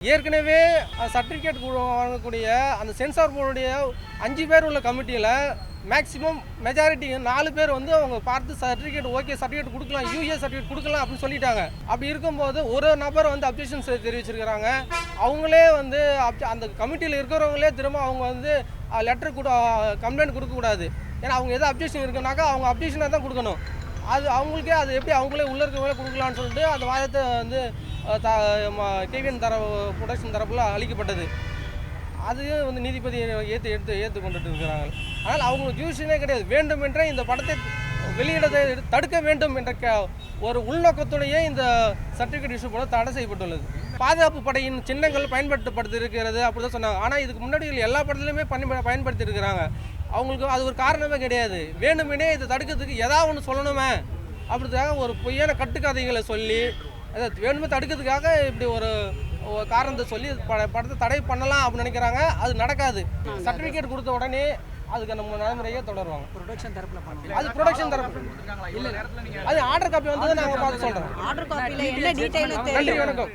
ஏற்கனவே சர்டிஃபிகேட் வாங்கக்கூடிய அந்த சென்சார் போர்டுடைய 5 பேர் உள்ள கமிட்டியில் மேக்ஸிமம் மெஜாரிட்டி 4 பேர் வந்து அவங்க பார்த்து சர்டிஃபிகேட் ஓகே சர்டிஃபிகேட் கொடுக்கலாம், யூஏ சர்டிஃபிகேட் கொடுக்கலாம் அப்படின்னு சொல்லிட்டாங்க. அப்படி இருக்கும்போது ஒரு நபர் வந்து அப்ஜெக்ஷன்ஸ் தெரிவிச்சிருக்கிறாங்க. அவங்களே வந்து அந்த கமிட்டியில் இருக்கிறவங்களே திரும்ப அவங்க வந்து லெட்டர் கம்ப்ளைண்ட் கொடுக்கக்கூடாது. ஏன்னா அவங்க எதாவது அப்ஜெக்ஷன் இருக்குனாக்கா அவங்க அப்ஜெக்ஷனாக தான் கொடுக்கணும். அது அவங்களுக்கே அது எப்படி அவங்களே உள்ளே இருக்கவங்களே கொடுக்கலான்னு சொல்லிட்டு அந்த வாதத்தை வந்து கேவிஎன் ப்ரொடக்ஷன் தரப்பில் அளிக்கப்பட்டது. அதையும் வந்து நீதிபதி ஏற்றுக்கொண்டுட்டு இருக்கிறாங்க. ஆனால் அவங்களுக்கு யூஷனே கிடையாது. வேண்டுமென்றே இந்த படத்தை வெளியிடத்தை தடுக்க வேண்டும் என்ற ஒரு உள்நோக்கத்துடைய இந்த சர்டிஃபிகேட் இஷ்யூ போல தடை செய்யப்பட்டுள்ளது. பாதுகாப்பு படையின் சின்னங்கள் பயன்படுத்தப்பட்டு இருக்கிறது அப்படி தான் சொன்னாங்க. ஆனால் இதுக்கு முன்னாடி எல்லா படத்துலையுமே பயன்படுத்தி இருக்கிறாங்க. அவங்களுக்கு அது ஒரு காரணமே கிடையாது. வேணுமெனே இதை தடுக்கிறதுக்கு ஏதாவது ஒன்று சொல்லணுமே அப்படின்றதுக்காக ஒரு பொய்யான கட்டுக்கதைகளை சொல்லி அதை வேணுமே தடுக்கிறதுக்காக இப்படி ஒரு காரணத்தை சொல்லி படத்தை தடை பண்ணலாம் அப்படின்னு நினைக்கிறாங்க. அது நடக்காது. சர்டிஃபிகேட் கொடுத்த உடனே அதுக்கு நம்ம நடைமுறையே தொடருவாங்க. ப்ரொடக்ஷன் தரப்புல அது ப்ரொடக்ஷன் தரப்பு இல்லை, அது ஆர்டர் காப்பி வந்து நாங்கள் பார்த்து சொல்கிறோம். ஆர்டர் காப்பியில் என்ன டீடைல் நன்றி, வணக்கம்.